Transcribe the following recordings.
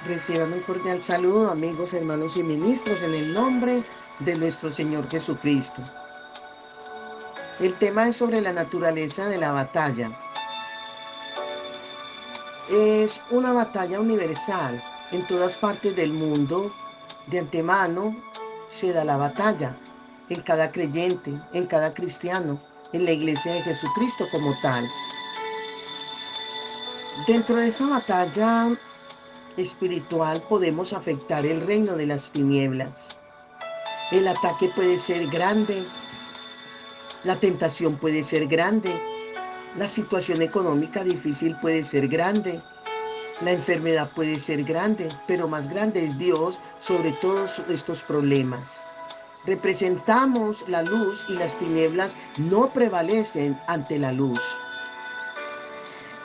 Reciban un cordial saludo, amigos, hermanos y ministros, en el nombre de nuestro Señor Jesucristo. El tema es sobre la naturaleza de la batalla. Es una batalla universal. En todas partes del mundo, de antemano, se da la batalla. En cada creyente, en cada cristiano, en la iglesia de Jesucristo como tal. Dentro de esa batalla espiritual podemos afectar el reino de las tinieblas. El ataque puede ser grande, la tentación puede ser grande, la situación económica difícil puede ser grande, la enfermedad puede ser grande, pero más grande es Dios sobre todos estos problemas. Representamos la luz y las tinieblas no prevalecen ante la luz.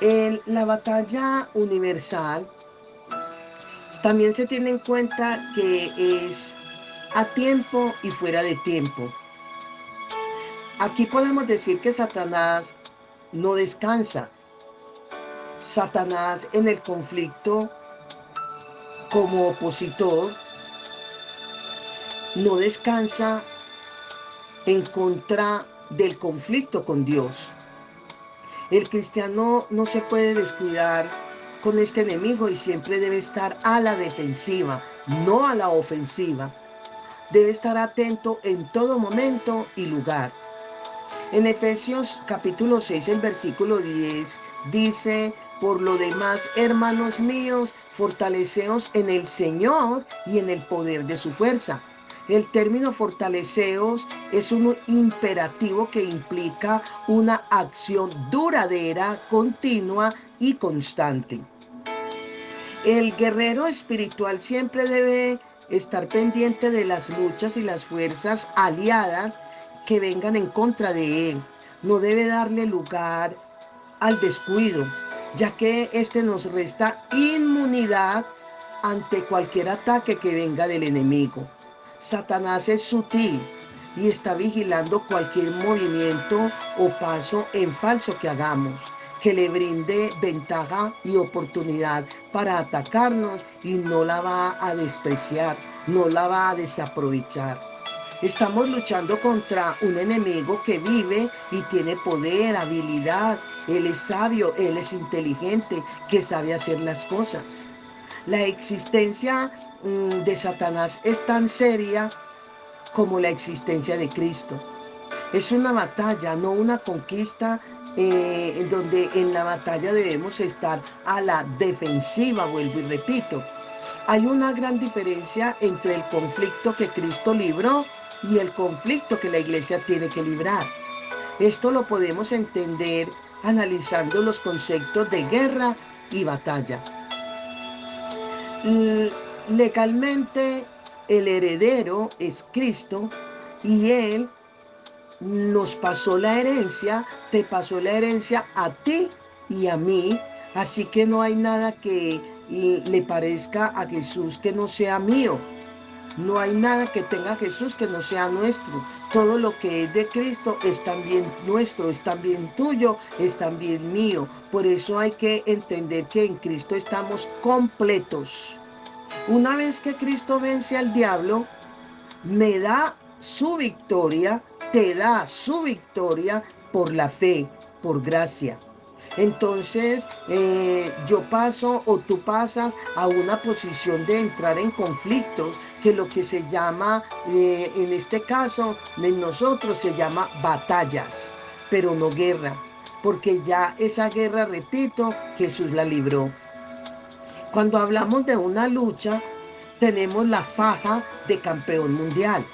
En la batalla universal también se tiene en cuenta que es a tiempo y fuera de tiempo. Aquí podemos decir que Satanás no descansa. Satanás en el conflicto como opositor no descansa en contra del conflicto con Dios. El cristiano no se puede descuidar con este enemigo y siempre debe estar a la defensiva, no a la ofensiva. Debe estar atento en todo momento y lugar. En Efesios capítulo 6, el versículo 10 dice: por lo demás, hermanos míos, fortaleceos en el Señor y en el poder de su fuerza. El término fortaleceos es un imperativo que implica una acción duradera, continua y constante. El guerrero espiritual siempre debe estar pendiente de las luchas y las fuerzas aliadas que vengan en contra de él. No debe darle lugar al descuido, ya que este nos resta inmunidad ante cualquier ataque que venga del enemigo. Satanás es sutil y está vigilando cualquier movimiento o paso en falso que hagamos, que le brinde ventaja y oportunidad para atacarnos, y no la va a despreciar, no la va a desaprovechar. Estamos luchando contra un enemigo que vive y tiene poder, habilidad. Él es sabio, él es inteligente, que sabe hacer las cosas. La existencia de Satanás es tan seria como la existencia de Cristo. Es una batalla, no una conquista, en donde en la batalla debemos estar a la defensiva, vuelvo y repito. Hay una gran diferencia entre el conflicto que Cristo libró y el conflicto que la iglesia tiene que librar. Esto lo podemos entender analizando los conceptos de guerra y batalla. Legalmente, el heredero es Cristo y Él nos pasó la herencia, te pasó la herencia a ti y a mí, así que no hay nada que le parezca a Jesús que no sea mío. No hay nada que tenga Jesús que no sea nuestro. Todo lo que es de Cristo es también nuestro, es también tuyo, es también mío. Por eso hay que entender que en Cristo estamos completos. Una vez que Cristo vence al diablo, me da su victoria, te da su victoria por la fe, por gracia. Entonces, yo paso o tú pasas a una posición de entrar en conflictos, que lo que se llama, en este caso, en nosotros se llama batallas, pero no guerra, porque ya esa guerra, repito, Jesús la libró. Cuando hablamos de una lucha, tenemos la faja de campeón mundial.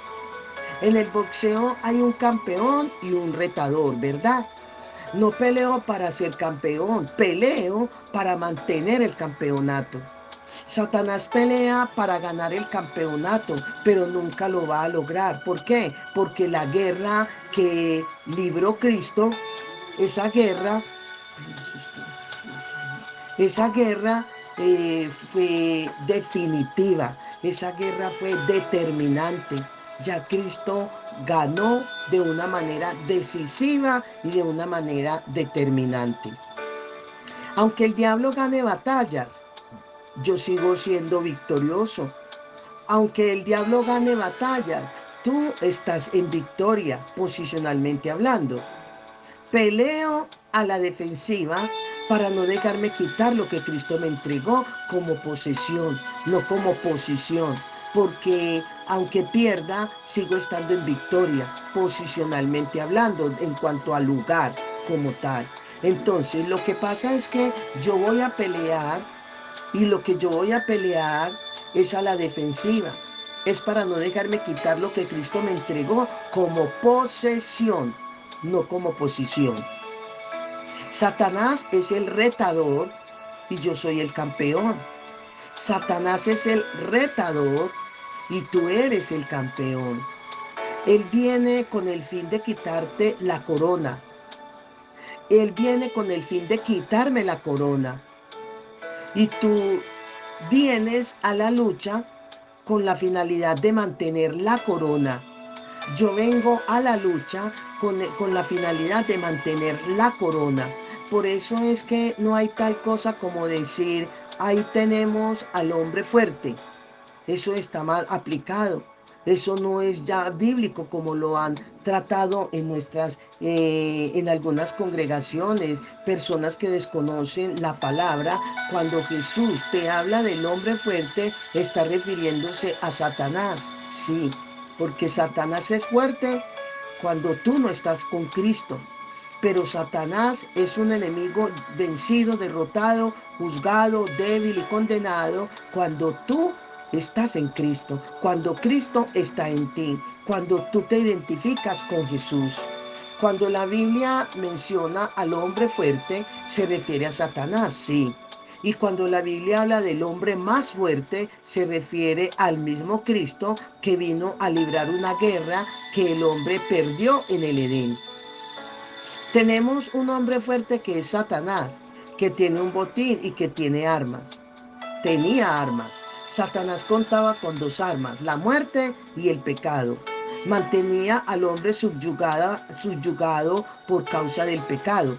En el boxeo hay un campeón y un retador, ¿verdad? No peleo para ser campeón, peleo para mantener el campeonato. Satanás pelea para ganar el campeonato, pero nunca lo va a lograr. ¿Por qué? Porque la guerra que libró Cristo, esa guerra, esa guerra fue definitiva, esa guerra fue determinante. Ya Cristo ganó de una manera decisiva y de una manera determinante. Aunque el diablo gane batallas, yo sigo siendo victorioso. Aunque el diablo gane batallas, tú estás en victoria, posicionalmente hablando. Peleo a la defensiva para no dejarme quitar lo que Cristo me entregó como posesión, no como posición. Porque aunque pierda, sigo estando en victoria, posicionalmente hablando, en cuanto al lugar como tal. Entonces, lo que pasa es que yo voy a pelear y lo que yo voy a pelear es a la defensiva. Es para no dejarme quitar lo que Cristo me entregó como posesión, no como posición. Satanás es el retador y yo soy el campeón. Satanás es el retador y tú eres el campeón. Él viene con el fin de quitarte la corona. Él viene con el fin de quitarme la corona. Y tú vienes a la lucha con la finalidad de mantener la corona. Yo vengo a la lucha con la finalidad de mantener la corona. Por eso es que no hay tal cosa como decir, ahí tenemos al hombre fuerte. Eso está mal aplicado. Eso no es ya bíblico como lo han tratado en algunas congregaciones, personas que desconocen la palabra. Cuando Jesús te habla del hombre fuerte, está refiriéndose a Satanás. Sí, porque Satanás es fuerte cuando tú no estás con Cristo. Pero Satanás es un enemigo vencido, derrotado, juzgado, débil y condenado cuando tú estás en Cristo, cuando Cristo está en ti, cuando tú te identificas con Jesús. Cuando la Biblia menciona al hombre fuerte, se refiere a Satanás, sí. Y cuando la Biblia habla del hombre más fuerte, se refiere al mismo Cristo que vino a librar una guerra que el hombre perdió en el Edén. Tenemos un hombre fuerte que es Satanás, que tiene un botín y que tiene armas. Tenía armas. Satanás contaba con dos armas, la muerte y el pecado. Mantenía al hombre subyugado por causa del pecado.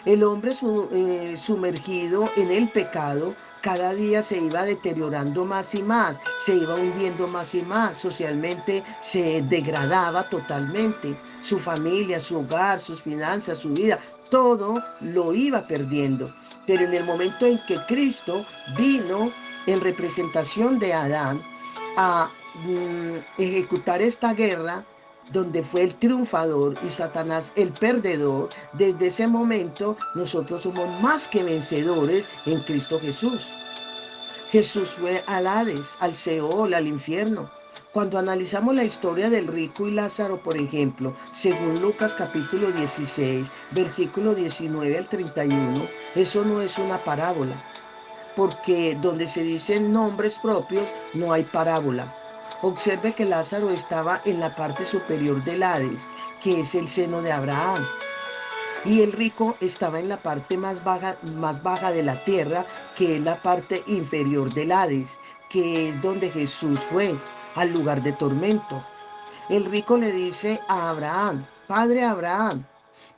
El hombre sumergido en el pecado cada día se iba deteriorando más y más, se iba hundiendo más y más, socialmente se degradaba totalmente. Su familia, su hogar, sus finanzas, su vida, todo lo iba perdiendo. Pero en el momento en que Cristo vino en representación de Adán a ejecutar esta guerra, donde fue el triunfador y Satanás el perdedor, desde ese momento nosotros somos más que vencedores en Cristo Jesús. Jesús fue al Hades, al Seol, al infierno. Cuando analizamos la historia del rico y Lázaro, por ejemplo, según Lucas capítulo 16, versículo 19 al 31, eso no es una parábola, porque donde se dicen nombres propios no hay parábola. Observe que Lázaro estaba en la parte superior del Hades, que es el seno de Abraham, y el rico estaba en la parte más baja de la tierra, que es la parte inferior del Hades, que es donde Jesús fue, al lugar de tormento. El rico le dice a Abraham, Padre Abraham,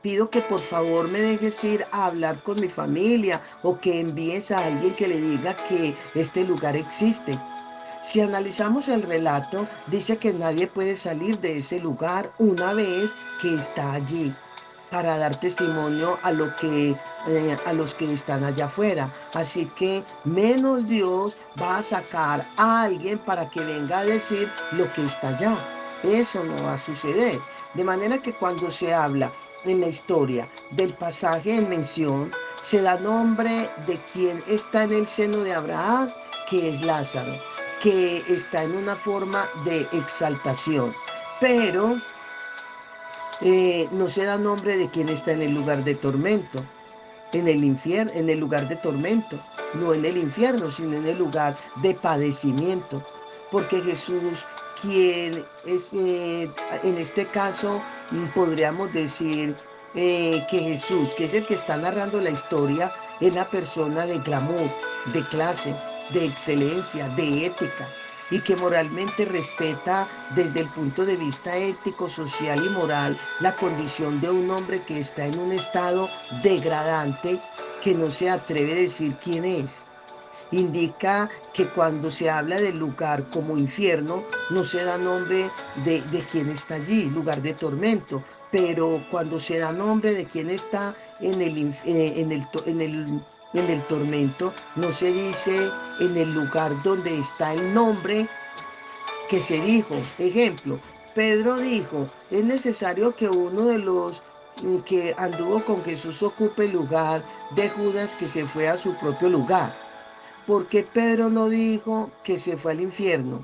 pido que por favor me dejes ir a hablar con mi familia o que envíes a alguien que le diga que este lugar existe. Si analizamos el relato, dice que nadie puede salir de ese lugar una vez que está allí para dar testimonio a los que están allá afuera. Así que menos Dios va a sacar a alguien para que venga a decir lo que está allá. Eso no va a suceder. De manera que cuando se habla en la historia del pasaje en mención, se da nombre de quien está en el seno de Abraham, que es Lázaro, que está en una forma de exaltación. Pero no se da nombre de quien está en el lugar de tormento, en el infierno, en el lugar de tormento, no en el infierno, sino en el lugar de padecimiento. Porque Jesús, quien es, en este caso, podríamos decir que Jesús, que es el que está narrando la historia, es la persona de glamour, de clase, de excelencia, de ética, y que moralmente respeta desde el punto de vista ético, social y moral la condición de un hombre que está en un estado degradante, que no se atreve a decir quién es. Indica que cuando se habla del lugar como infierno, no se da nombre de quién está allí, lugar de tormento, pero cuando se da nombre de quién está en el tormento, no se dice en el lugar donde está el nombre que se dijo. Ejemplo, Pedro dijo, es necesario que uno de los que anduvo con Jesús ocupe el lugar de Judas que se fue a su propio lugar. ¿Por qué Pedro no dijo que se fue al infierno?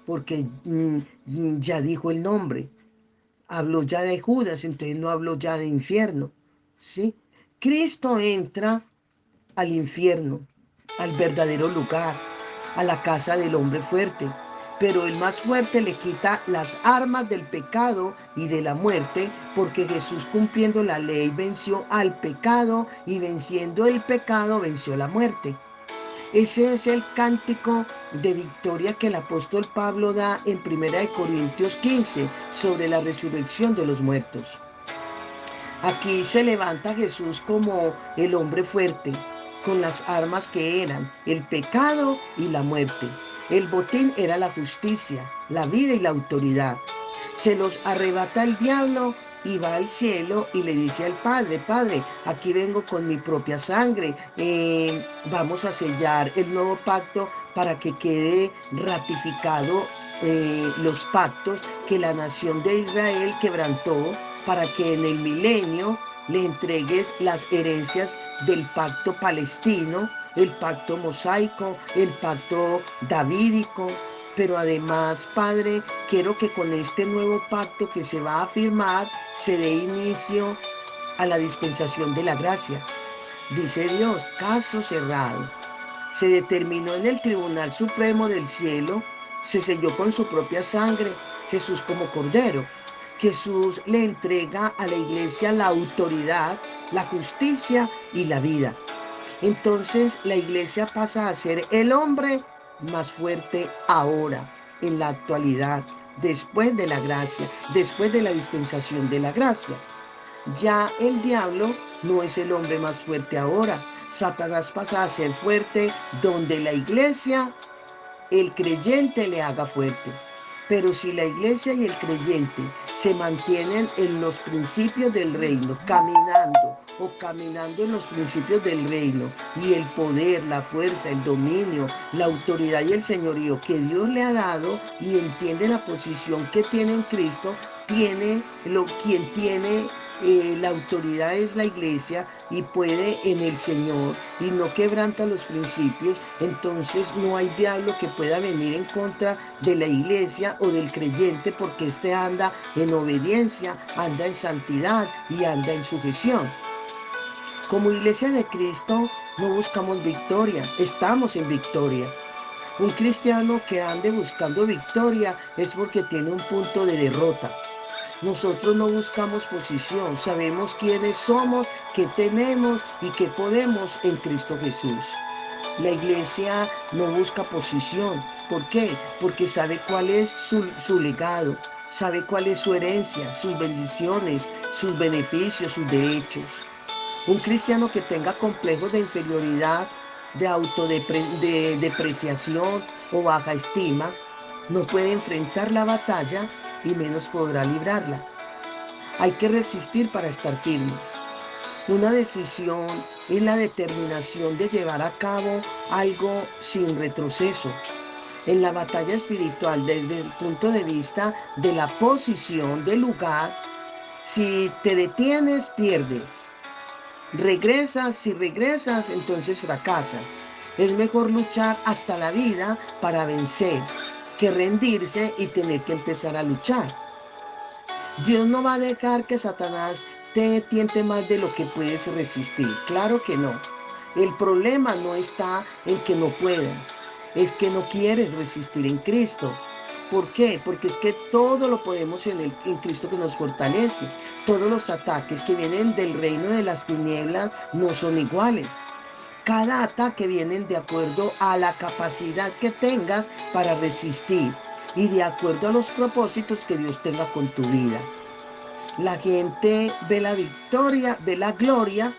Porque ya dijo el nombre. Habló ya de Judas, entonces no habló ya de infierno. ¿Sí? Cristo entra al infierno, al verdadero lugar, a la casa del hombre fuerte. Pero el más fuerte le quita las armas del pecado y de la muerte, porque Jesús, cumpliendo la ley, venció al pecado, y venciendo el pecado venció la muerte. Ese es el cántico de victoria que el apóstol Pablo da en 1 Corintios 15 sobre la resurrección de los muertos. Aquí se levanta Jesús como el hombre fuerte, con las armas que eran el pecado y la muerte. El botín era la justicia, la vida y la autoridad. Se los arrebata el diablo y va al cielo y le dice al Padre, Padre, aquí vengo con mi propia sangre, vamos a sellar el nuevo pacto para que quede ratificado los pactos que la nación de Israel quebrantó, para que en el milenio le entregues las herencias del pacto palestino, el pacto mosaico, el pacto davídico. Pero además, Padre, quiero que con este nuevo pacto que se va a firmar se dé inicio a la dispensación de la gracia. Dice Dios, caso cerrado. Se determinó en el Tribunal Supremo del Cielo, se selló con su propia sangre, Jesús como Cordero. Jesús le entrega a la iglesia la autoridad, la justicia y la vida. Entonces la iglesia pasa a ser el hombre más fuerte ahora, en la actualidad, después de la gracia, después de la dispensación de la gracia. Ya el diablo no es el hombre más fuerte ahora. Satanás pasa a ser fuerte donde la iglesia, el creyente, le haga fuerte. Pero si la iglesia y el creyente se mantienen en los principios del reino, caminando en los principios del reino, y el poder, la fuerza, el dominio, la autoridad y el señorío que Dios le ha dado, y entiende la posición que tiene en Cristo, quien tiene la autoridad es la iglesia, y puede en el Señor y no quebranta los principios. Entonces no hay diablo que pueda venir en contra de la iglesia o del creyente, porque éste anda en obediencia, anda en santidad y anda en sujeción. Como iglesia de Cristo no buscamos victoria, estamos en victoria. Un cristiano que ande buscando victoria es porque tiene un punto de derrota. Nosotros no buscamos posición, sabemos quiénes somos, qué tenemos y qué podemos en Cristo Jesús. La iglesia no busca posición. ¿Por qué? Porque sabe cuál es su legado, sabe cuál es su herencia, sus bendiciones, sus beneficios, sus derechos. Un cristiano que tenga complejos de inferioridad, de autodepreciación o baja estima, no puede enfrentar la batalla y menos podrá librarla. Hay que resistir para estar firmes. Una decisión es la determinación de llevar a cabo algo sin retroceso. En la batalla espiritual, desde el punto de vista de la posición del lugar, si te detienes, pierdes. Si regresas, entonces fracasas. Es mejor luchar hasta la vida para vencer que rendirse y tener que empezar a luchar. Dios no va a dejar que Satanás te tiente más de lo que puedes resistir. Claro que no. El problema no está en que no puedas, es que no quieres resistir en Cristo. ¿Por qué? Porque es que todo lo podemos en Cristo que nos fortalece. Todos los ataques que vienen del reino de las tinieblas no son iguales. Cada ataque viene de acuerdo a la capacidad que tengas para resistir y de acuerdo a los propósitos que Dios tenga con tu vida. La gente ve la victoria, ve la gloria,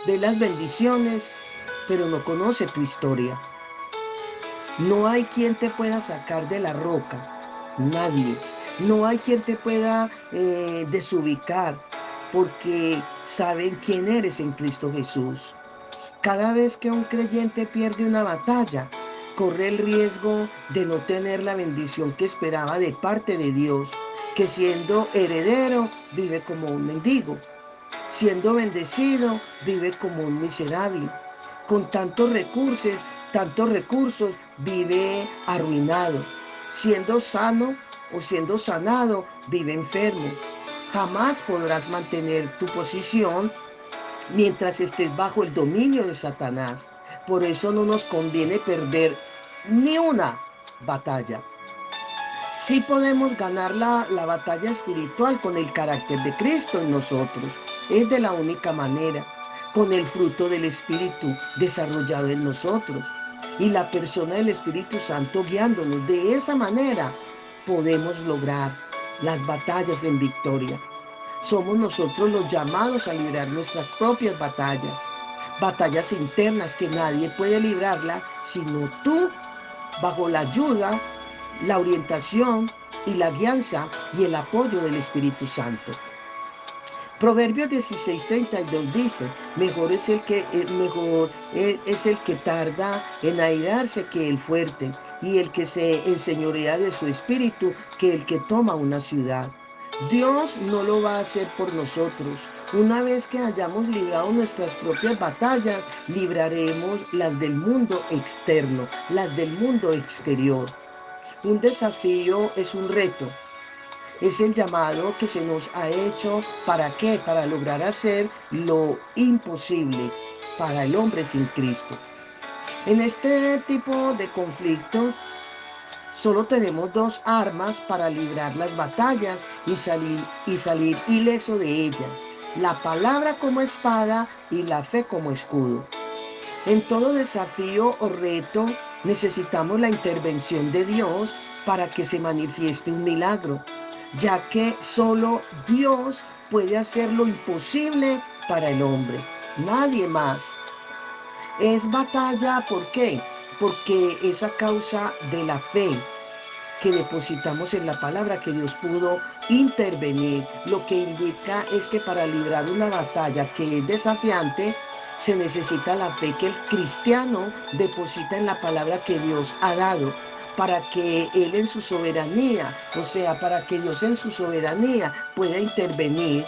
ve las bendiciones, pero no conoce tu historia. No hay quien te pueda sacar de la roca, nadie. No hay quien te pueda desubicar, porque saben quién eres en Cristo Jesús. Cada vez que un creyente pierde una batalla, corre el riesgo de no tener la bendición que esperaba de parte de Dios, que siendo heredero vive como un mendigo, siendo bendecido vive como un miserable, con tantos recursos vive arruinado, siendo sano o siendo sanado vive enfermo. Jamás podrás mantener tu posición mientras estés bajo el dominio de Satanás. Por eso no nos conviene perder ni una batalla. Sí podemos ganar la batalla espiritual con el carácter de Cristo en nosotros. Es de la única manera, con el fruto del Espíritu desarrollado en nosotros y la persona del Espíritu Santo guiándonos. De esa manera podemos lograr las batallas en victoria. Somos nosotros los llamados a librar nuestras propias batallas, batallas internas que nadie puede librarla sino tú, bajo la ayuda, la orientación y la guianza y el apoyo del Espíritu Santo. Proverbios 16:32 dice, es el que tarda en airarse que el fuerte, y el que se enseñorea de su espíritu que el que toma una ciudad. Dios no lo va a hacer por nosotros. Una vez que hayamos librado nuestras propias batallas, libraremos las del mundo externo, las del mundo exterior. Un desafío es un reto. Es el llamado que se nos ha hecho. ¿Para qué? Para lograr hacer lo imposible para el hombre sin Cristo. En este tipo de conflictos solo tenemos dos armas para librar las batallas y salir ileso de ellas. La palabra como espada y la fe como escudo. En todo desafío o reto necesitamos la intervención de Dios para que se manifieste un milagro, ya que solo Dios puede hacer lo imposible para el hombre, nadie más. Es batalla, ¿por qué? Porque es a causa de la fe que depositamos en la palabra que Dios pudo intervenir. Lo que indica es que para librar una batalla que es desafiante, se necesita la fe que el cristiano deposita en la palabra que Dios ha dado, para que Él en su soberanía, o sea, para que Dios en su soberanía pueda intervenir.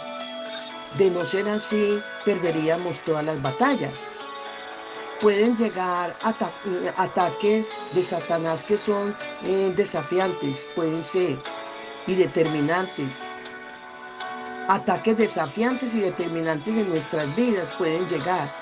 De no ser así, perderíamos todas las batallas. Pueden llegar ataques de Satanás que son desafiantes, pueden ser, y determinantes. Ataques desafiantes y determinantes en nuestras vidas pueden llegar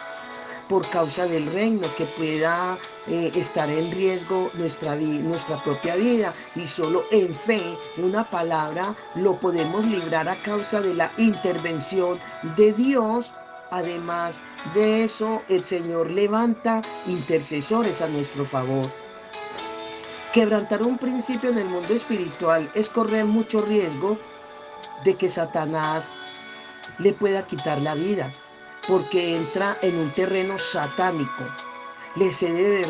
por causa del reino, que pueda estar en riesgo nuestra propia vida, y solo en fe, una palabra, lo podemos librar a causa de la intervención de Dios. Además de eso, el Señor levanta intercesores a nuestro favor. Quebrantar un principio en el mundo espiritual es correr mucho riesgo de que Satanás le pueda quitar la vida, porque entra en un terreno satánico. Le cede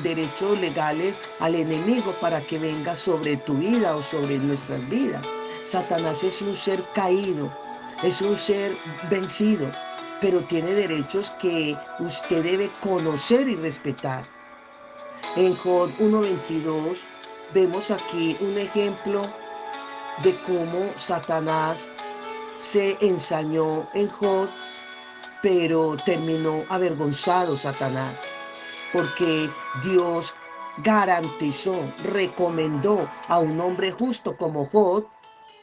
derechos legales al enemigo para que venga sobre tu vida o sobre nuestras vidas. Satanás es un ser caído, es un ser vencido, pero tiene derechos que usted debe conocer y respetar. En Job 1:22 vemos aquí un ejemplo de cómo Satanás se ensañó en Job, pero terminó avergonzado Satanás, porque Dios garantizó, recomendó a un hombre justo como Job,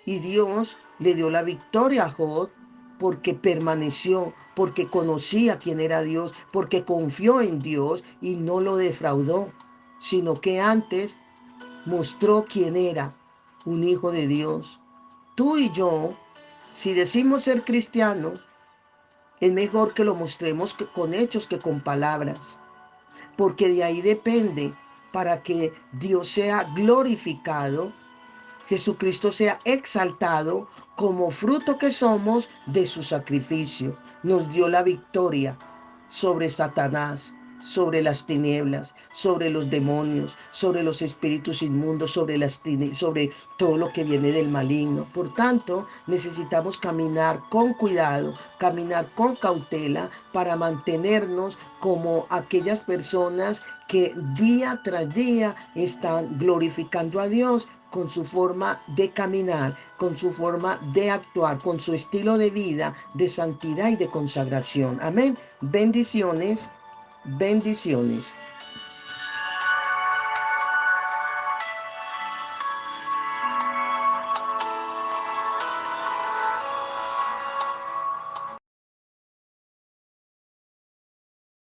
y Dios le dio la victoria a Job porque permaneció, porque conocía quién era Dios, porque confió en Dios y no lo defraudó, sino que antes mostró quién era, un hijo de Dios. Tú y yo, si decimos ser cristianos, es mejor que lo mostremos con hechos que con palabras, porque de ahí depende, para que Dios sea glorificado, Jesucristo sea exaltado como fruto que somos de su sacrificio. Nos dio la victoria sobre Satanás. sobre las tinieblas, sobre los demonios, sobre los espíritus inmundos, sobre todo lo que viene del maligno. Por tanto, necesitamos caminar con cuidado, caminar con cautela para mantenernos como aquellas personas que día tras día están glorificando a Dios con su forma de caminar, con su forma de actuar, con su estilo de vida, de santidad y de consagración. Amén. Bendiciones, bendiciones.